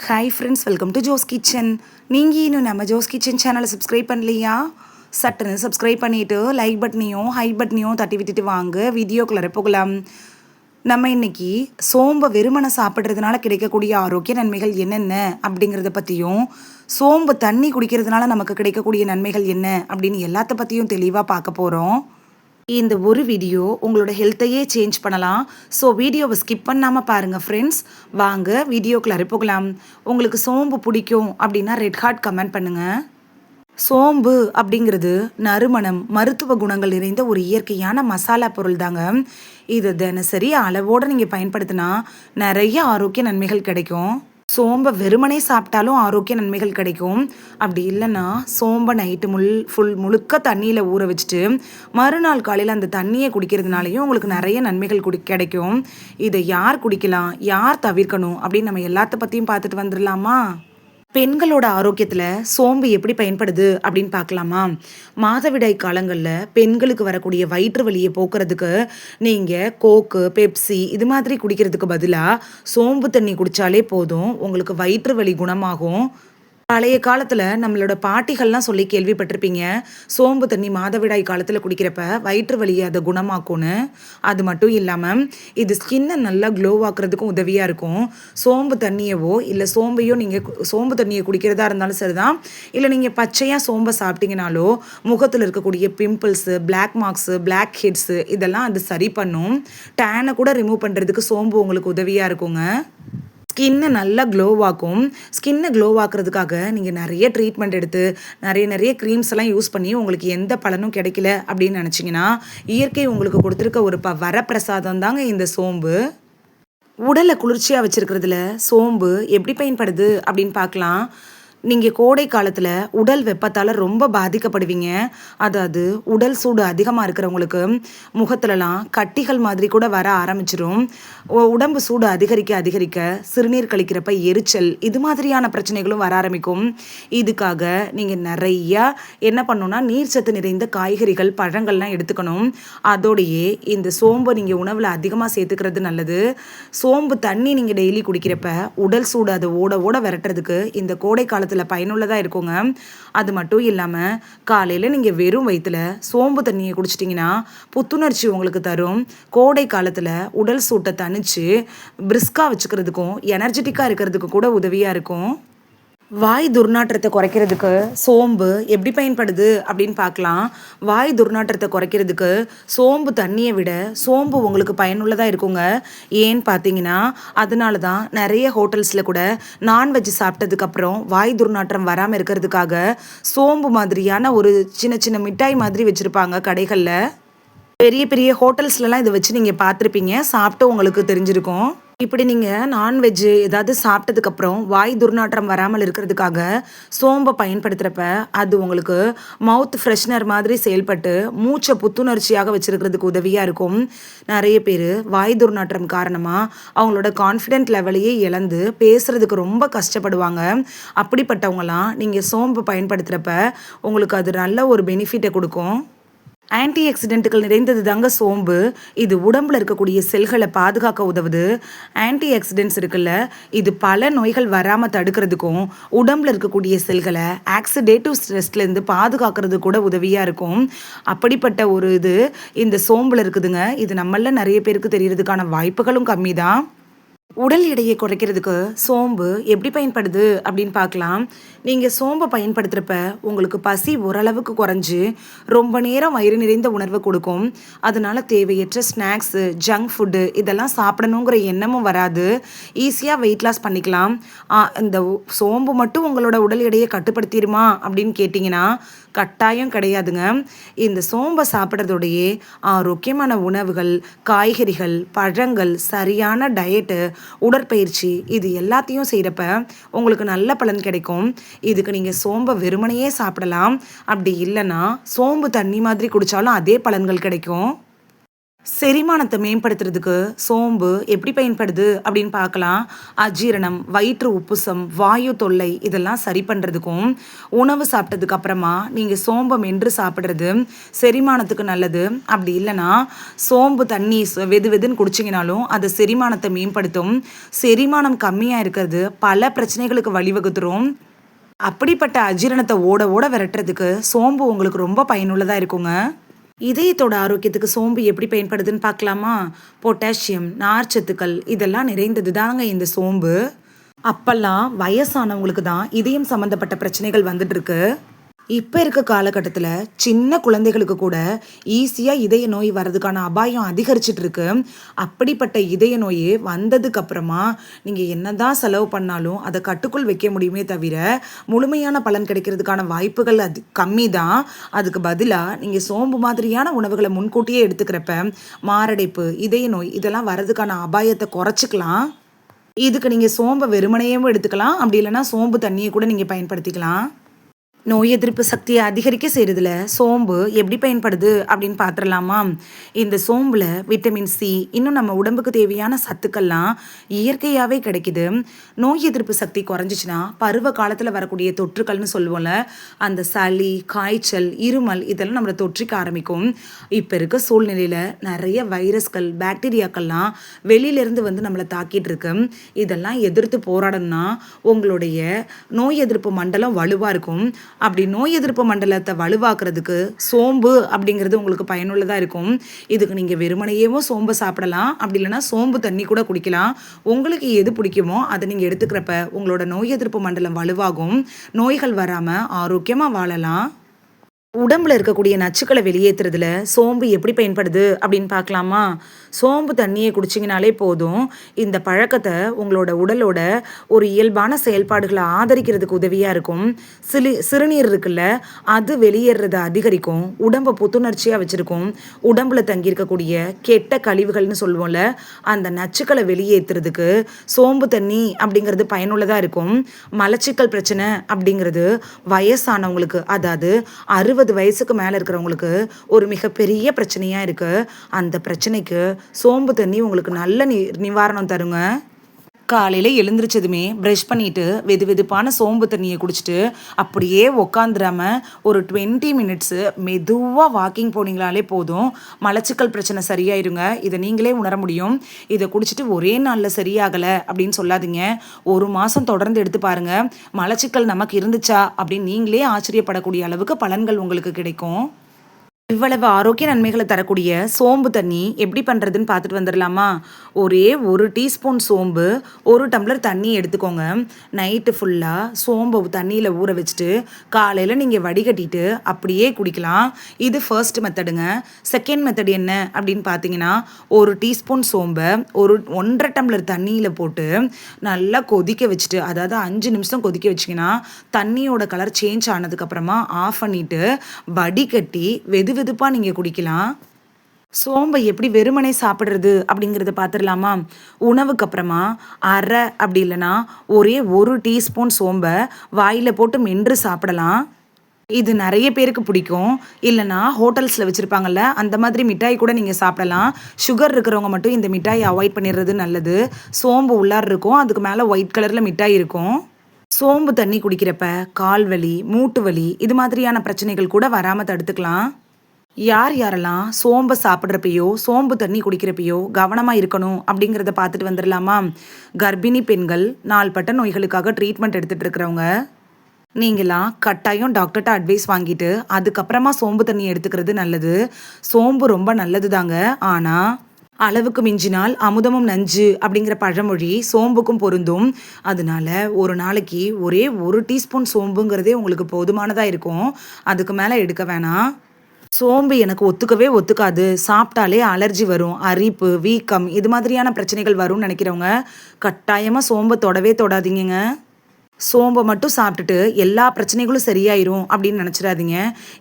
Hi friends, welcome to Jo's kitchen. நீங்கள் இன்னும் நம்ம ஜோஸ் கிச்சன் சேனலை சப்ஸ்கிரைப் பண்ணலையா? சட்டுன்னு சப்ஸ்கிரைப் பண்ணிவிட்டு லைக் பட்டனையும் ஹை பட்டனையும் தட்டி விட்டுட்டு வாங்க வீடியோக்குள்ளே போகலாம். நம்ம இன்றைக்கி சோம்பை வெறுமனை சாப்பிட்றதுனால கிடைக்கக்கூடிய ஆரோக்கிய நன்மைகள் என்னென்ன அப்படிங்கிறத பற்றியும், சோம்பு தண்ணி குடிக்கிறதுனால நமக்கு கிடைக்கக்கூடிய நன்மைகள் என்ன அப்படின்னு எல்லாத்த பற்றியும் தெளிவாக பார்க்க போகிறோம். இந்த ஒரு வீடியோ உங்களோட ஹெல்த்தையே சேஞ்ச் பண்ணலாம். ஸோ வீடியோவை ஸ்கிப் பண்ணாமல் பாருங்கள் ஃப்ரெண்ட்ஸ். வாங்க வீடியோக்குள்ளே போகலாம். உங்களுக்கு சோம்பு பிடிக்கும் அப்படின்னா ரெட் ஹார்ட் கமெண்ட் பண்ணுங்கள். சோம்பு அப்படிங்கிறது நறுமணம், மருத்துவ குணங்கள் நிறைந்த ஒரு இயற்கையான மசாலா பொருள் தாங்க. இதை தினசரி அளவோடு நீங்கள் பயன்படுத்தினா நிறைய ஆரோக்கிய நன்மைகள் கிடைக்கும். சோம்பை வெறுமனே சாப்பிட்டாலும் ஆரோக்கிய நன்மைகள் கிடைக்கும். அப்படி இல்லைன்னா சோம்பை நைட்டு முழுக்க தண்ணியில் ஊற வச்சுட்டு மறுநாள் காலையில் அந்த தண்ணியை குடிக்கிறதுனாலையும் உங்களுக்கு நிறைய நன்மைகள் கிடைக்கும். இதை யார் குடிக்கலாம், யார் தவிர்க்கணும் அப்படின்னு நம்ம எல்லாத்த பற்றியும் பார்த்துட்டு வந்துடலாமா? பெண்களோட ஆரோக்கியத்தில் சோம்பு எப்படி பயன்படுது அப்படின்னு பார்க்கலாமா? மாதவிடாய் காலங்களில் பெண்களுக்கு வரக்கூடிய வயிற்று வலியை போக்குறதுக்கு நீங்கள் கோக்கு, பெப்சி இது மாதிரி குடிக்கிறதுக்கு பதிலாக சோம்பு தண்ணி குடித்தாலே போதும், உங்களுக்கு வயிற்று வலி குணமாகும். பழைய காலத்தில் நம்மளோட பாட்டிகள்லாம் சொல்லி கேள்விப்பட்டிருப்பீங்க, சோம்பு தண்ணி மாதவிடாய் காலத்தில் குடிக்கிறப்ப வயிற்று வலியை அதை குணமாக்கும்னு. அது மட்டும் இல்லாமல் இது ஸ்கின்னை நல்லா க்ளோ ஆக்குறதுக்கும் உதவியாக இருக்கும். சோம்பு தண்ணியவோ இல்லை சோம்பையோ நீங்கள் சோம்பு தண்ணியை குடிக்கிறதா இருந்தாலும் சரிதான், இல்லை நீங்கள் பச்சையாக சோம்பை சாப்பிட்டீங்கனாலோ முகத்தில் இருக்கக்கூடிய pimples, black marks, blackheads இதெல்லாம் அது சரி பண்ணும். டேனை கூட ரிமூவ் பண்ணுறதுக்கு சோம்பு உங்களுக்கு உதவியாக இருக்குங்க. ஸ்கின்னை நல்லா க்ளோவாக்கும். ஸ்கின்னை க்ளோவாக்குறதுக்காக நீங்கள் நிறைய ட்ரீட்மெண்ட் எடுத்து நிறைய க்ரீம்ஸ் எல்லாம் யூஸ் பண்ணி உங்களுக்கு எந்த பலனும் கிடைக்கல அப்படின்னு நினச்சிங்கன்னா, இயற்கை உங்களுக்கு கொடுத்துருக்க ஒரு வரப்பிரசாதம் தாங்க இந்த சோம்பு. உடலை குளிர்ச்சியாக வச்சுருக்கிறதுல சோம்பு எப்படி பயன்படுது அப்படின்னு பார்க்கலாம். நீங்கள் கோடை காலத்தில் உடல் வெப்பத்தால் ரொம்ப பாதிக்கப்படுவீங்க. அதாவது உடல் சூடு அதிகமாக இருக்கிறவங்களுக்கு முகத்துலலாம் கட்டிகள் மாதிரி கூட வர ஆரம்பிச்சிடும். உடம்பு சூடு அதிகரிக்க சிறுநீர் கழிக்கிறப்ப எரிச்சல் இது மாதிரியான பிரச்சனைகளும் வர ஆரம்பிக்கும். இதுக்காக நீங்கள் நிறையா என்ன பண்ணணும்னா, நீர்ச்சத்து நிறைந்த காய்கறிகள், பழங்கள்லாம் எடுத்துக்கணும். அதோடையே இந்த சோம்பை நீங்கள் உணவில் அதிகமாக சேர்த்துக்கிறது நல்லது. சோம்பு தண்ணி நீங்கள் டெய்லி குடிக்கிறப்ப உடல் சூடு அதை ஓட விரட்டுறதுக்கு இந்த கோடை காலத்தில் பயனுள்ளதாக இருக்குங்க. அது மட்டும் இல்லாமல் காலையில் நீங்கள் வெறும் வயிற்றுல சோம்பு தண்ணியை குடிச்சிட்டிங்கன்னா புத்துணர்ச்சி உங்களுக்கு தரும். கோடை காலத்தில் உடல் சூட்டை தணிச்சு பிரிஸ்காக வச்சுக்கிறதுக்கும் எனர்ஜெட்டிக்காக இருக்கிறதுக்கு கூட உதவியாக இருக்கும். வாய் துர்நாற்றத்தை குறைக்கிறதுக்கு சோம்பு எப்படி பயன்படுது அப்படின்னு பார்க்கலாம். வாய் துர்நாற்றத்தை குறைக்கிறதுக்கு சோம்பு தண்ணியை விட சோம்பு உங்களுக்கு பயனுள்ளதாக இருக்குங்க. ஏன்னு பார்த்தீங்கன்னா, அதனால தான் நிறைய ஹோட்டல்ஸில் கூட நான்வெஜ் சாப்பிட்டதுக்கப்புறம் வாய் துர்நாற்றம் வராமல் இருக்கிறதுக்காக சோம்பு மாதிரியான ஒரு சின்ன மிட்டாய் மாதிரி வச்சுருப்பாங்க கடைகளில். பெரிய ஹோட்டல்ஸ்லலாம் இதை வச்சு நீங்கள் பார்த்துருப்பீங்க, சாப்பிட்டு உங்களுக்கு தெரிஞ்சிருக்கும். இப்படி நீங்கள் நான்வெஜ்ஜு ஏதாவது சாப்பிட்டதுக்கப்புறம் வாய் துர்நாற்றம் வராமல் இருக்கிறதுக்காக சோம்பை பயன்படுத்துகிறப்ப அது உங்களுக்கு மவுத் ஃப்ரெஷ்னர் மாதிரி செயல்பட்டு மூச்சை புத்துணர்ச்சியாக வச்சுருக்கிறதுக்கு உதவியாக இருக்கும். நிறைய பேர் வாய் துர்நாற்றம் காரணமாக அவங்களோட கான்ஃபிடென்ட் லெவலையே இழந்து பேசுகிறதுக்கு ரொம்ப கஷ்டப்படுவாங்க. அப்படிப்பட்டவங்களாம் நீங்கள் சோம்பு பயன்படுத்துகிறப்ப உங்களுக்கு அது நல்ல ஒரு பெனிஃபிட்டை கொடுக்கும். ஆன்டி ஆக்சிடென்ட்டுகள் நிறைந்தது தாங்க சோம்பு. இது உடம்புல இருக்கக்கூடிய செல்களை பாதுகாக்க உதவுது. ஆன்டி ஆக்சிடென்ட்ஸ் இருக்குல்ல, இது பல நோய்கள் வராமல் தடுக்கிறதுக்கும் உடம்புல இருக்கக்கூடிய செல்களை ஆக்சிடேட்டிவ் ஸ்ட்ரெஸ்லேருந்து பாதுகாக்கிறது கூட உதவியாக இருக்கும். அப்படிப்பட்ட ஒரு இது இந்த சோம்பில் இருக்குதுங்க. இது நம்மள நிறைய பேருக்கு தெரியறதுக்கான வாய்ப்புகளும் கம்மி தான். உடல் எடையை குறைக்கிறதுக்கு சோம்பு எப்படி பயன்படுது அப்படின்னு பார்க்கலாம். நீங்கள் சோம்பை பயன்படுத்துகிறப்ப உங்களுக்கு பசி ஓரளவுக்கு குறைஞ்சி ரொம்ப நேரம் வயிறு நிறைந்த உணர்வை கொடுக்கும். அதனால தேவையற்ற ஸ்நாக்ஸு, ஜங்க் ஃபுட்டு இதெல்லாம் சாப்பிடணுங்கிற எண்ணமும் வராது. ஈஸியாக வெயிட் லாஸ் பண்ணிக்கலாம். இந்த சோம்பு மட்டும் உங்களோட உடல் எடையை கட்டுப்படுத்திடுமா அப்படின்னு கேட்டிங்கன்னா கட்டாயம் கிடையாதுங்க. இந்த சோம்பை சாப்பிட்றதோடையே ஆரோக்கியமான உணவுகள், காய்கறிகள், பழங்கள், சரியான டயட்டு, உடற்பயிற்சி இது எல்லாத்தையும் செய்கிறப்ப உங்களுக்கு நல்ல பலன் கிடைக்கும். இதுக்கு நீங்கள் சோம்பை வெறுமனையே சாப்பிடலாம். அப்படி இல்லைன்னா சோம்பு தண்ணி மாதிரி குடித்தாலும் அதே பலன்கள் கிடைக்கும். செரிமானத்தை மேம்படுத்துறதுக்கு சோம்பு எப்படி பயன்படுது அப்படின்னு பார்க்கலாம். அஜீரணம், வயிற்று உப்புசம், வாயு தொல்லை இதெல்லாம் சரி பண்ணுறதுக்கும், உணவு சாப்பிட்டதுக்கு அப்புறமா நீங்கள் சோம்பை மென்று சாப்பிட்றது செரிமானத்துக்கு நல்லது. அப்படி இல்லைன்னா சோம்பு தண்ணி வெது வெதுன்னு குடிச்சிங்கனாலும் அது செரிமானத்தை மேம்படுத்தும். செரிமானம் கம்மியாக இருக்கிறது பல பிரச்சனைகளுக்கு வழிவகுத்துரும். அப்படிப்பட்ட அஜீரணத்தை ஓட ஓட விரட்டுறதுக்கு சோம்பு உங்களுக்கு ரொம்ப பயனுள்ளதாக இருக்குங்க. இதயத்தோட ஆரோக்கியத்துக்கு சோம்பு எப்படி பயன்படுதுன்னு பார்க்கலாமா? பொட்டாசியம், நார்ச்சத்துக்கள் இதெல்லாம் நிறைந்தது தாங்க இந்த சோம்பு. அப்பெல்லாம் வயசானவங்களுக்கு தான் இதயம் சம்மந்தப்பட்ட பிரச்சனைகள் வந்துட்டு இருக்கு. இப்போ இருக்க காலகட்டத்தில் சின்ன குழந்தைகளுக்கு கூட ஈஸியாக இதய நோய் வர்றதுக்கான அபாயம் அதிகரிச்சிட்டு இருக்கு. அப்படிப்பட்ட இதய நோயே வந்ததுக்கு அப்புறமா நீங்கள் என்னதான் செலவு பண்ணாலும் அதை கட்டுக்குள் வைக்க முடியுமே தவிர முழுமையான பலன் கிடைக்கிறதுக்கான வாய்ப்புகள் அது கம்மி தான். அதுக்கு பதிலாக நீங்கள் சோம்பு மாதிரியான உணவுகளை முன்கூட்டியே எடுத்துக்கிறப்ப மாரடைப்பு, இதய நோய் இதெல்லாம் வர்றதுக்கான அபாயத்தை குறைச்சிக்கலாம். இதுக்கு நீங்கள் சோம்பை வெறுமனையும் எடுத்துக்கலாம். அப்படி இல்லைன்னா சோம்பு தண்ணியை கூட நீங்கள் பயன்படுத்திக்கலாம். நோய் எதிர்ப்பு சக்தியை அதிகரிக்க செய்கிறதுல சோம்பு எப்படி பயன்படுது அப்படின்னு பார்த்துடலாமா? இந்த சோம்பில் விட்டமின் சி, இன்னும் நம்ம உடம்புக்கு தேவையான சத்துக்கள்லாம் இயற்கையாகவே கிடைக்குது. நோய் எதிர்ப்பு சக்தி குறைஞ்சிச்சின்னா பருவ காலத்தில் வரக்கூடிய தொற்றுக்கள்னு சொல்லுவோம்ல, அந்த சளி, காய்ச்சல், இருமல் இதெல்லாம் நம்மளை தொற்றிக்க ஆரம்பிக்கும். இப்போ இருக்க சூழ்நிலையில் நிறைய வைரஸ்கள், பாக்டீரியாக்கள்லாம் வெளியிலேருந்து வந்து நம்மளை தாக்கிட்டு இருக்கு. இதெல்லாம் எதிர்த்து போராடணும்னா உங்களுடைய நோய் எதிர்ப்பு மண்டலம் வலுவாக இருக்கும். அப்படி நோய் எதிர்ப்பு மண்டலத்தை வலுவாக்குறதுக்கு சோம்பு அப்படிங்கிறது உங்களுக்கு பயனுள்ளதாக இருக்கும். இதுக்கு நீங்கள் வெறுமனையேவும் சோம்பு சாப்பிடலாம். அப்படி இல்லைன்னா சோம்பு தண்ணி கூட குடிக்கலாம். உங்களுக்கு எது பிடிக்குமோ அதை நீங்கள் எடுத்துக்கிறப்ப உங்களோட நோய் எதிர்ப்பு மண்டலம் வலுவாகும். நோய்கள் வராமல் ஆரோக்கியமாக வாழலாம். உடம்புல இருக்கக்கூடிய நச்சுக்களை வெளியேற்றுறதுல சோம்பு எப்படி பயன்படுது அப்படின்னு பார்க்கலாமா? சோம்பு தண்ணியை குடிச்சிங்கனாலே போதும். இந்த பழக்கத்தை உங்களோட உடலோட ஒரு இயல்பான செயல்பாடுகளை ஆதரிக்கிறதுக்கு உதவியாக இருக்கும். சிறுநீர் இருக்குல்ல, அது வெளியேறதை அதிகரிக்கும். உடம்பை புத்துணர்ச்சியாக வச்சுருக்கும். உடம்புல தங்கியிருக்கக்கூடிய கெட்ட கழிவுகள்னு சொல்லுவோம்ல, அந்த நச்சுக்களை வெளியேற்றுறதுக்கு சோம்பு தண்ணி அப்படிங்கிறது பயனுள்ளதாக இருக்கும். மலச்சிக்கல் பிரச்சனை அப்படிங்கிறது வயசானவங்களுக்கு, அதாவது 60 வயசுக்கு மேலே இருக்கிறவங்களுக்கு ஒரு மிகப்பெரிய பிரச்சனையாக இருக்குது. அந்த பிரச்சனைக்கு சோம்பு தண்ணி உங்களுக்கு நல்ல நிவாரணம் தருங்க. காலையில் எழுந்திரிச்சதுமே ப்ரஷ் பண்ணிவிட்டு வெது வெதுப்பான சோம்பு தண்ணியை குடிச்சிட்டு அப்படியே உக்காந்துடாம ஒரு 20 மினிட்ஸு மெதுவாக வாக்கிங் போனீங்களாலே போதும். மலச்சிக்கல் பிரச்சனை சரியாயிருங்க. இதை நீங்களே உணர முடியும். இதை குடிச்சிட்டு ஒரே நாளில் சரியாகலை அப்படின்னு சொல்லாதீங்க. 1 மாதம் தொடர்ந்து எடுத்து பாருங்கள். மலச்சிக்கல் நமக்கு இருந்துச்சா அப்படின்னு நீங்களே ஆச்சரியப்படக்கூடிய அளவுக்கு பலன்கள் உங்களுக்கு கிடைக்கும். இவ்வளவு ஆரோக்கிய நன்மைகளை தரக்கூடிய சோம்பு தண்ணி எப்படி பண்ணுறதுன்னு பார்த்துட்டு வந்துடலாமா? ஒரே 1 டீஸ்பூன் சோம்பு, 1 டம்ளர் தண்ணி எடுத்துக்கோங்க. நைட்டு ஃபுல்லாக சோம்பு தண்ணியில் ஊற வச்சுட்டு காலையில் நீங்கள் வடிகட்டிட்டு அப்படியே குடிக்கலாம். இது ஃபர்ஸ்ட் மெத்தடுங்க. செகண்ட் மெத்தட் என்ன அப்படின்னு பார்த்தீங்கன்னா, 1 டீஸ்பூன் சோம்பை 1.5 டம்ளர் தண்ணியில் போட்டு நல்லா கொதிக்க வச்சுட்டு, அதாவது 5 நிமிஷம் கொதிக்க வச்சிங்கன்னா தண்ணியோட கலர் சேஞ்ச் ஆனதுக்கப்புறமா ஆஃப் பண்ணிவிட்டு வடிகட்டி வெதுப்பாக நீங்கள் குடிக்கலாம். சோம்பை எப்படி வெறுமனே சாப்பிட்றது அப்படிங்கிறத பார்த்துடலாமா? உணவுக்கு அப்புறமா அரை அப்படி இல்லைன்னா ஒரே 1 டீஸ்பூன் சோம்பை வாயில் போட்டு மென்று சாப்பிடலாம். இது நிறைய பேருக்கு பிடிக்கும். இல்லைனா ஹோட்டல்ஸில் வச்சுருப்பாங்கள்ல, அந்த மாதிரி மிட்டாய் கூட நீங்கள் சாப்பிடலாம். சுகர் இருக்கிறவங்க மட்டும் இந்த மிட்டாயை அவாய்ட் பண்ணிடுறது நல்லது. சோம்பு உள்ளார் இருக்கும், அதுக்கு மேலே ஒயிட் கலரில் மிட்டாய் இருக்கும். சோம்பு தண்ணி குடிக்கிறப்ப கால் வலி, மூட்டு வலி இது மாதிரியான பிரச்சனைகள் கூட வராமல் தடுத்துக்கலாம். யாரெல்லாம் சோம்பை சாப்பிட்றப்பையோ சோம்பு தண்ணி குடிக்கிறப்பையோ கவனமாக இருக்கணும் அப்படிங்கிறத பார்த்துட்டு வந்துடலாமா? கர்ப்பிணி பெண்கள், நாள்பட்ட நோய்களுக்காக ட்ரீட்மெண்ட் எடுத்துகிட்டு இருக்கிறவங்க, நீங்களாம் கட்டாயம் டாக்டர்கிட்ட அட்வைஸ் வாங்கிட்டு அதுக்கப்புறமா சோம்பு தண்ணி எடுத்துக்கிறது நல்லது. சோம்பு ரொம்ப நல்லது தாங்க. ஆனால் அளவுக்கு மிஞ்சினால் அமுதமும் நஞ்சு அப்படிங்கிற பழமொழி சோம்புக்கும் பொருந்தும். அதனால ஒரு நாளைக்கு ஒரே 1 டீஸ்பூன் சோம்புங்கிறதே உங்களுக்கு போதுமானதாக இருக்கும். அதுக்கு மேலே எடுக்க வேணாம். சோம்பு எனக்கு ஒத்துக்காது, சாப்பிட்டாலே அலர்ஜி வரும், அரிப்பு, வீக்கம் இது மாதிரியான பிரச்சனைகள் வரும்னு நினைக்கிறவங்க கட்டாயமாக சோம்பை தொடாதீங்க. சோம்பை மட்டும் சாப்பிட்டுட்டு எல்லா பிரச்சனைகளும் சரியாயிரும் அப்படின்னு நினச்சிடாதீங்க.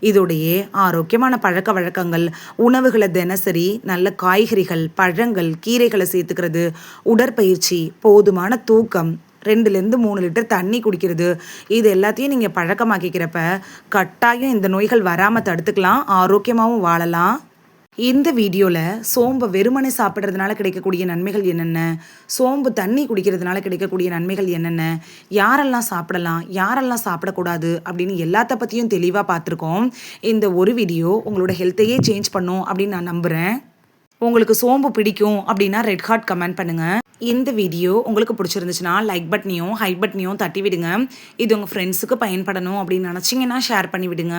இதோடைய ஆரோக்கியமான பழக்க வழக்கங்கள், உணவுகளை தினசரி நல்ல காய்கறிகள், பழங்கள், கீரைகளை சேர்த்துக்கிறது, உடற்பயிற்சி, போதுமான தூக்கம், 2லேருந்து 3 லிட்டர் தண்ணி குடிக்கிறது, இது எல்லாத்தையும் நீங்கள் பழக்கமாக்கிக்கிறப்ப கட்டாயம் இந்த நோய்கள் வராமல் தடுத்துக்கலாம். ஆரோக்கியமாகவும் வாழலாம். இந்த வீடியோவில் சோம்பை வெறுமனே சாப்பிட்றதுனால கிடைக்கக்கூடிய நன்மைகள் என்னென்ன, சோம்பு தண்ணி குடிக்கிறதுனால கிடைக்கக்கூடிய நன்மைகள் என்னென்ன, யாரெல்லாம் சாப்பிடலாம் யாரெல்லாம் சாப்பிடக்கூடாது அப்படின்னு எல்லாத்த பற்றியும் தெளிவாக பார்த்துருக்கோம். இந்த ஒரு வீடியோ உங்களோட ஹெல்த்தையே சேஞ்ச் பண்ணும் அப்படின்னு நான் நம்புகிறேன். உங்களுக்கு சோம்பு பிடிக்கும் அப்படின்னா ரெட் ஹார்ட் கமெண்ட் பண்ணுங்கள். இந்த வீடியோ உங்களுக்கு பிடிச்சிருந்துச்சுன்னா லைக் பட்டனையும் ஹை பட்டனையும் தட்டி விடுங்க. இது உங்கள் ஃப்ரெண்ட்ஸுக்கு பயன்படணும் அப்படின்னு நினச்சிங்கன்னா ஷேர் பண்ணி விடுங்க.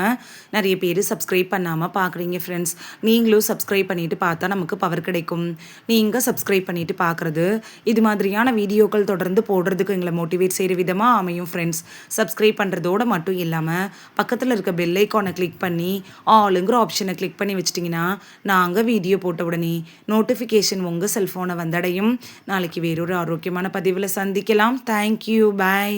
நிறைய பேர் சப்ஸ்கிரைப் பண்ணாமல் பார்க்குறீங்க ஃப்ரெண்ட்ஸ். நீங்களும் சப்ஸ்கிரைப் பண்ணிவிட்டு பார்த்தா நமக்கு பவர் கிடைக்கும். நீங்கள் சப்ஸ்கிரைப் பண்ணிவிட்டு பார்க்குறது இது மாதிரியான வீடியோக்கள் தொடர்ந்து போடுறதுக்கு எங்களை மோட்டிவேட் செய்கிற விதமாக அமையும் ஃப்ரெண்ட்ஸ். சப்ஸ்கிரைப் பண்ணுறதோடு மட்டும் இல்லாமல் பக்கத்தில் இருக்க பெல் ஐக்கானை கிளிக் பண்ணி ஆளுங்கிற ஆப்ஷனை கிளிக் பண்ணி வச்சிட்டிங்கன்னா நாங்கள் வீடியோ போட்ட உடனே நோட்டிஃபிகேஷன் உங்கள் செல்ஃபோனை வந்தடையும். நாளைக்கு வேறொரு ஆரோக்கியமான பதிவில் சந்திக்கலாம். தேங்க்யூ, பாய்.